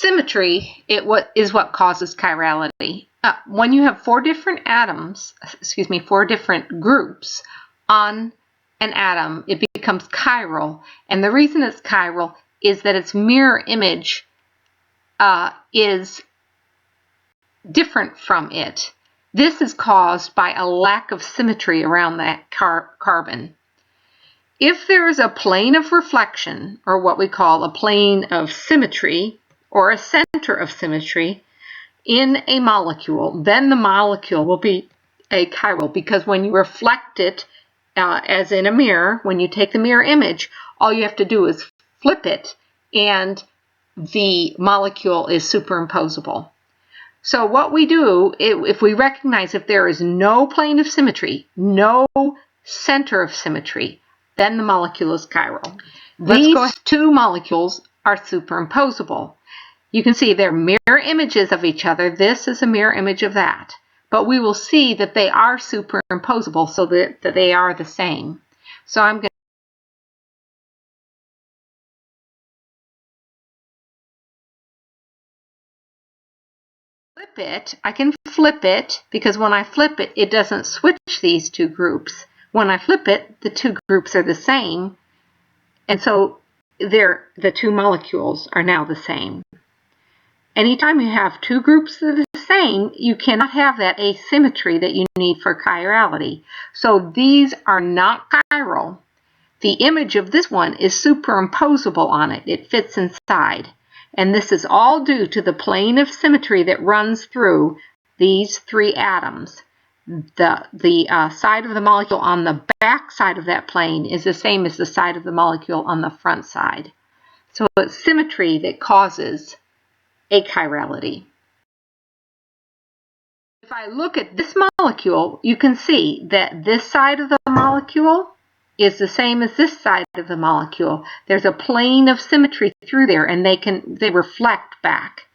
Symmetry is what causes chirality. When you have four different groups on an atom, it becomes chiral. And the reason it's chiral is that its mirror image is different from it. This is caused by a lack of symmetry around that carbon. If there is a plane of reflection, or what we call a plane of symmetry, or a center of symmetry in a molecule, then the molecule will be achiral, because when you reflect it as in a mirror, when you take the mirror image, all you have to do is flip it and the molecule is superimposable. So what we do, if we recognize if there is no plane of symmetry, no center of symmetry, then the molecule is chiral. These two molecules are superimposable. You can see they're mirror images of each other. This is a mirror image of that. But we will see that they are superimposable, so that they are the same. So I'm going to flip it. I can flip it because when I flip it, it doesn't switch these two groups. When I flip it, the two groups are the same. And so the two molecules are now the same. Anytime you have two groups that are the same, you cannot have that asymmetry that you need for chirality. So these are not chiral. The image of this one is superimposable on it. It fits inside. And this is all due to the plane of symmetry that runs through these three atoms. The side of the molecule on the back side of that plane is the same as the side of the molecule on the front side. So it's symmetry that causes achirality. If I look at this molecule, you can see that this side of the molecule is the same as this side of the molecule. There's a plane of symmetry through there, and they reflect back.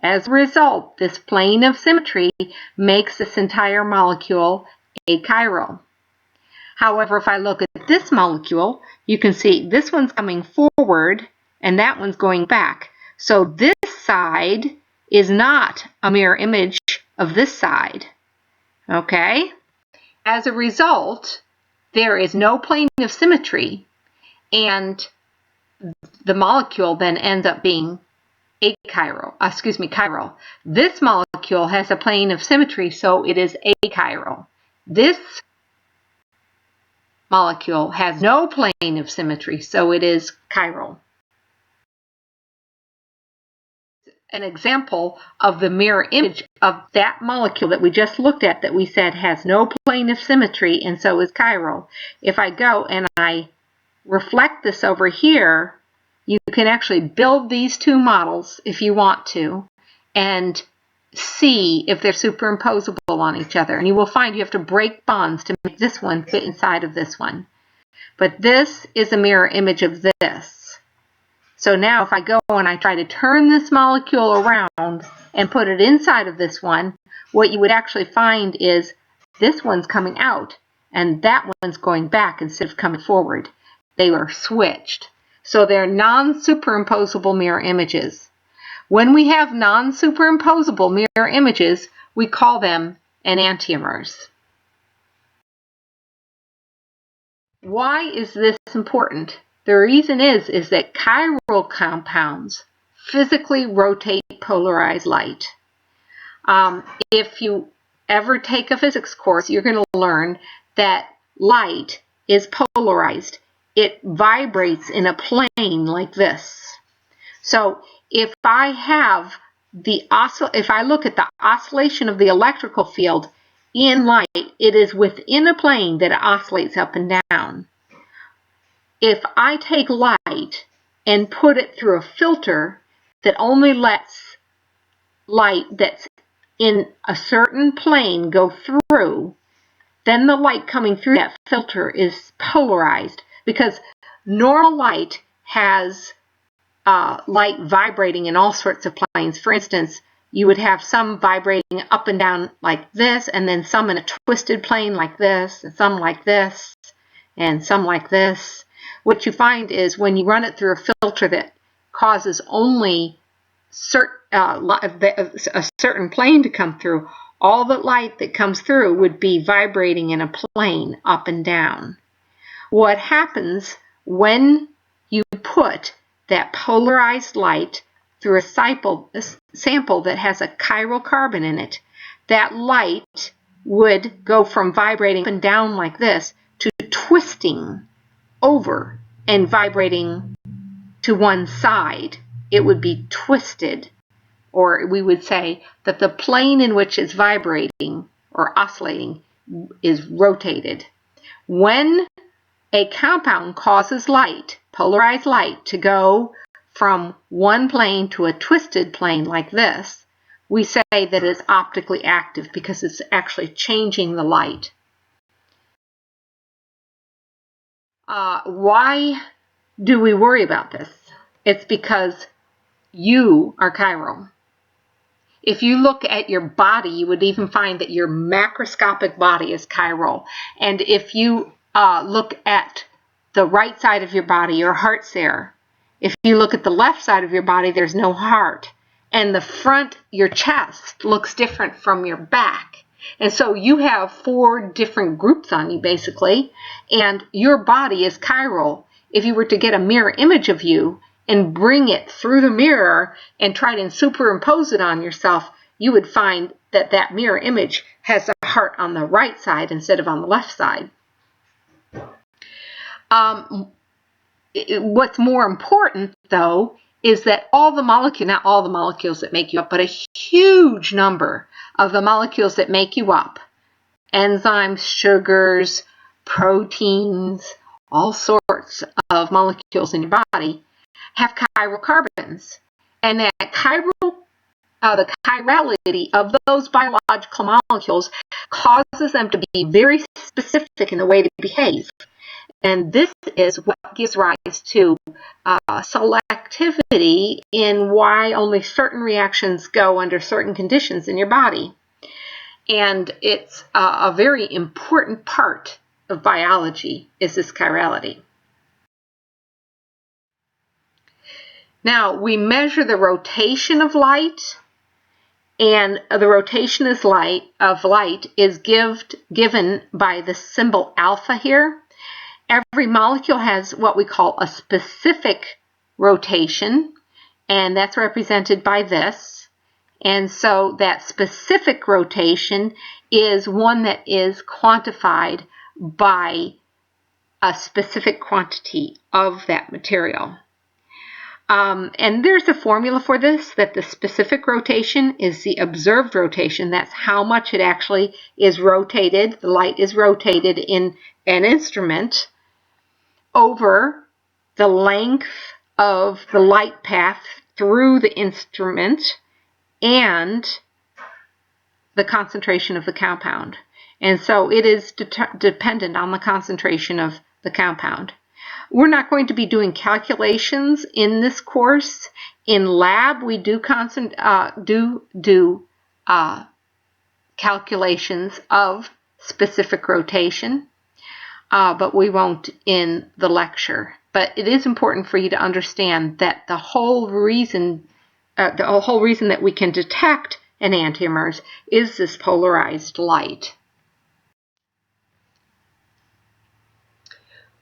As a result, this plane of symmetry makes this entire molecule achiral. However, if I look at this molecule, you can see this one's coming forward and that one's going back. So this side is not a mirror image of this side. Okay? As a result, there is no plane of symmetry, and the molecule then ends up being chiral. This molecule has a plane of symmetry, so it is achiral. This molecule has no plane of symmetry, so it is chiral. An example of the mirror image of that molecule that we just looked at, that we said has no plane of symmetry and so is chiral. If I go and I reflect this over here, you can actually build these two models if you want to and see if they're superimposable on each other. And you will find you have to break bonds to make this one fit inside of this one. But this is a mirror image of this. So now if I go and I try to turn this molecule around and put it inside of this one, what you would actually find is this one's coming out and that one's going back instead of coming forward. They are switched. So they're non-superimposable mirror images. When we have non-superimposable mirror images, we call them enantiomers. Why is this important? The reason is that chiral compounds physically rotate polarized light. If you ever take a physics course, you're going to learn that light is polarized. It vibrates in a plane like this. So if I look at the oscillation of the electrical field in light, it is within a plane that it oscillates up and down. If I take light and put it through a filter that only lets light that's in a certain plane go through, then the light coming through that filter is polarized, because normal light has light vibrating in all sorts of planes. For instance, you would have some vibrating up and down like this, and then some in a twisted plane like this, and some like this, and some like this. What you find is when you run it through a filter that causes only a certain plane to come through, all the light that comes through would be vibrating in a plane up and down. What happens when you put that polarized light through a sample that has a chiral carbon in it, that light would go from vibrating up and down like this to twisting over and vibrating to one side. It would be twisted, or we would say that the plane in which it's vibrating or oscillating is rotated. When a compound causes light, polarized light, to go from one plane to a twisted plane like this, we say that it's optically active because it's actually changing the light. Why do we worry about this? It's because you are chiral. If you look at your body, you would even find that your macroscopic body is chiral. And if you look at the right side of your body, your heart's there. If you look at the left side of your body, there's no heart. And the front, your chest, looks different from your back. And so you have 4 different groups on you, basically. And your body is chiral. If you were to get a mirror image of you and bring it through the mirror and try to superimpose it on yourself, you would find that that mirror image has a heart on the right side instead of on the left side. What's more important, though, is that all the molecules, not all the molecules that make you up, but a huge number of the molecules that make you up, enzymes, sugars, proteins, all sorts of molecules in your body, have chiral carbons. And that the chirality of those biological molecules causes them to be very specific in the way they behave. And this is what gives rise to selectivity in why only certain reactions go under certain conditions in your body. And it's a very important part of biology is this chirality. Now, we measure the rotation of light, and the rotation of light is given by the symbol alpha here. Every molecule has what we call a specific rotation, and that's represented by this. And so that specific rotation is one that is quantified by a specific quantity of that material. And there's a formula for this, that the specific rotation is the observed rotation. That's how much it actually is rotated. The light is rotated in an instrument over the length of the light path through the instrument and the concentration of the compound. And so it is dependent on the concentration of the compound. We're not going to be doing calculations in this course. In lab, we do calculations of specific rotation, but we won't in the lecture. But it is important for you to understand that the whole reason that we can detect enantiomers is this polarized light.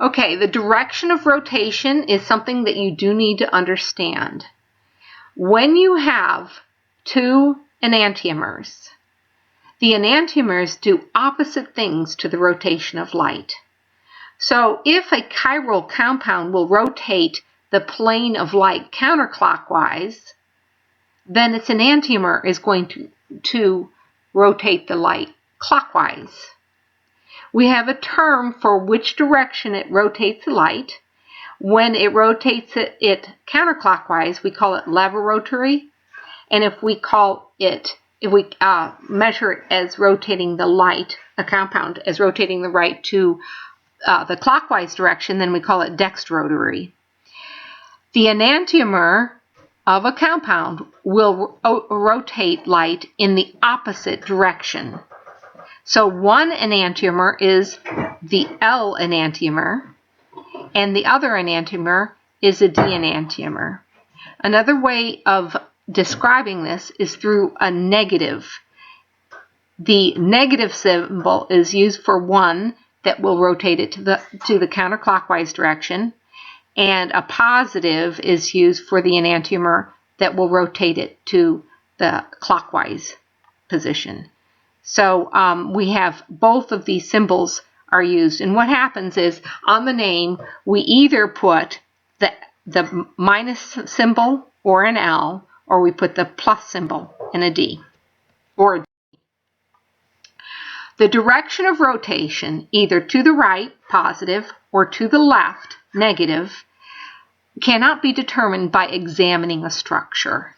Okay, the direction of rotation is something that you do need to understand. When you have 2 enantiomers, the enantiomers do opposite things to the rotation of light. So if a chiral compound will rotate the plane of light counterclockwise, then its enantiomer is going to rotate the light clockwise. We have a term for which direction it rotates the light. When it rotates it counterclockwise, we call it laboratory. And if we measure it as rotating the light, a compound as rotating the light to the clockwise direction, then we call it dextrorotary. The enantiomer of a compound will rotate light in the opposite direction. So one enantiomer is the L enantiomer, and the other enantiomer is a D enantiomer. Another way of describing this is through a negative. The negative symbol is used for one that will rotate it to the counterclockwise direction, and a positive is used for the enantiomer that will rotate it to the clockwise position. So we have both of these symbols are used, and what happens is on the name we either put the minus symbol or an L, or we put the plus symbol in a D or a D. The direction of rotation, either to the right, positive, or to the left, negative, cannot be determined by examining a structure.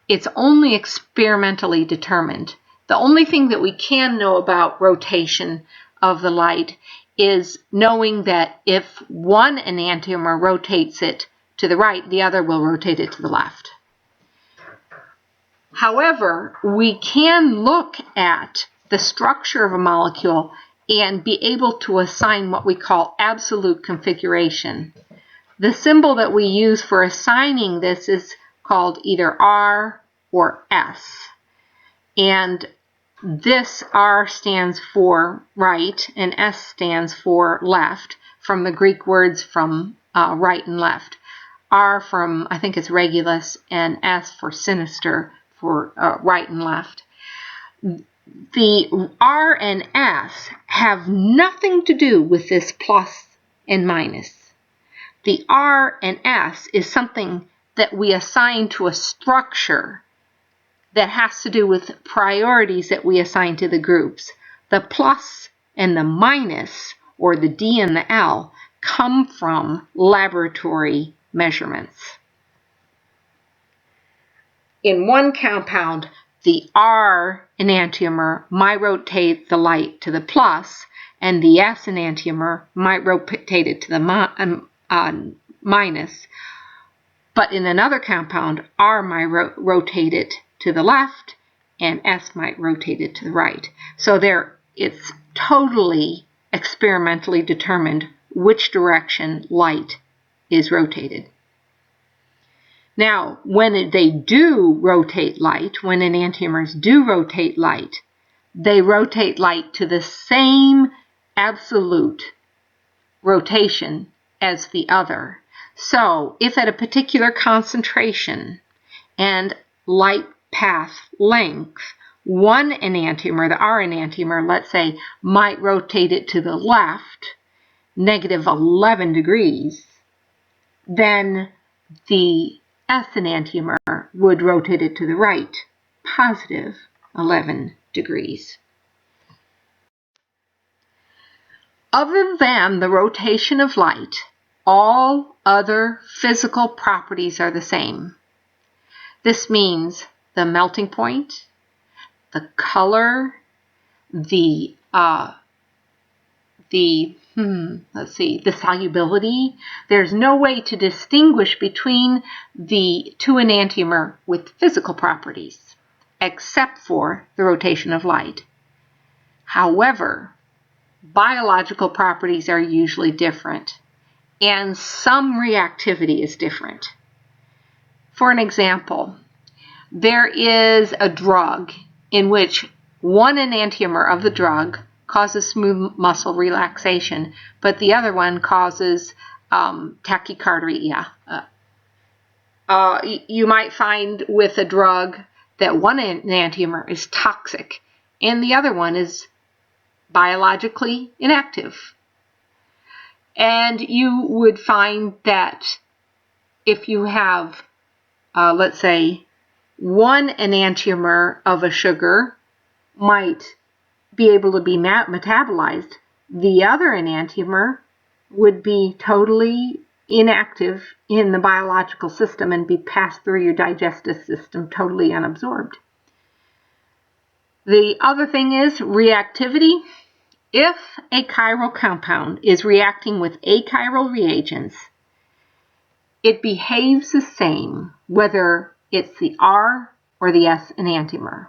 It's only experimentally determined. The only thing that we can know about rotation of the light is knowing that if one enantiomer rotates it to the right, the other will rotate it to the left. However, we can look at the structure of a molecule and be able to assign what we call absolute configuration. The symbol that we use for assigning this is called either R or S. And this R stands for right and S stands for left, from the Greek words from right and left. R from, I think it's regulus, and S for sinister, for right and left. The R and S have nothing to do with this plus and minus. The R and S is something that we assign to a structure that has to do with priorities that we assign to the groups. The plus and the minus, or the D and the L, come from laboratory measurements. In one compound, the R enantiomer might rotate the light to the plus, and the S enantiomer might rotate it to the minus. But in another compound, R might rotate it to the left, and S might rotate it to the right. So it's totally experimentally determined which direction light is rotated. Now, when they do rotate light, when enantiomers do rotate light, they rotate light to the same absolute rotation as the other. So, if at a particular concentration and light path length, one enantiomer, the R enantiomer, let's say, might rotate it to the left, negative 11 degrees, then the S enantiomer would rotate it to the right, positive 11 degrees. Other than the rotation of light, all other physical properties are the same. This means the melting point, the color, the solubility. There's no way to distinguish between the two enantiomer with physical properties, except for the rotation of light. However, biological properties are usually different, and some reactivity is different. For an example, there is a drug in which one enantiomer of the drug causes smooth muscle relaxation, but the other one causes tachycardia. You might find with a drug that one enantiomer is toxic and the other one is biologically inactive. And you would find that if you have, let's say, one enantiomer of a sugar might be able to be metabolized, the other enantiomer would be totally inactive in the biological system and be passed through your digestive system totally unabsorbed. The other thing is reactivity. If a chiral compound is reacting with achiral reagents, it behaves the same whether it's the R or the S enantiomer.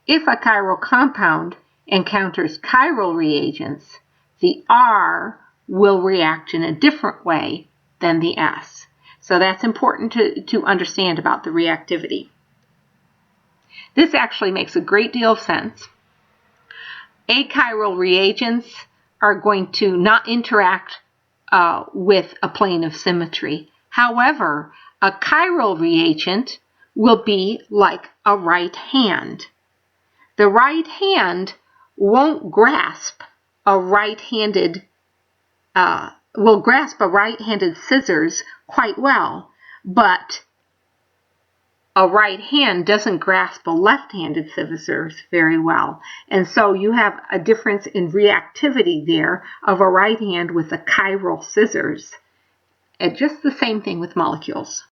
If a chiral compound encounters chiral reagents, the R will react in a different way than the S. So that's important to understand about the reactivity. This actually makes a great deal of sense. Achiral reagents are going to not interact with a plane of symmetry. However, a chiral reagent will be like a right hand. The right hand won't grasp a right-handed scissors quite well, but a right hand doesn't grasp a left-handed scissors very well. And so you have a difference in reactivity there of a right hand with a chiral scissors. And just the same thing with molecules.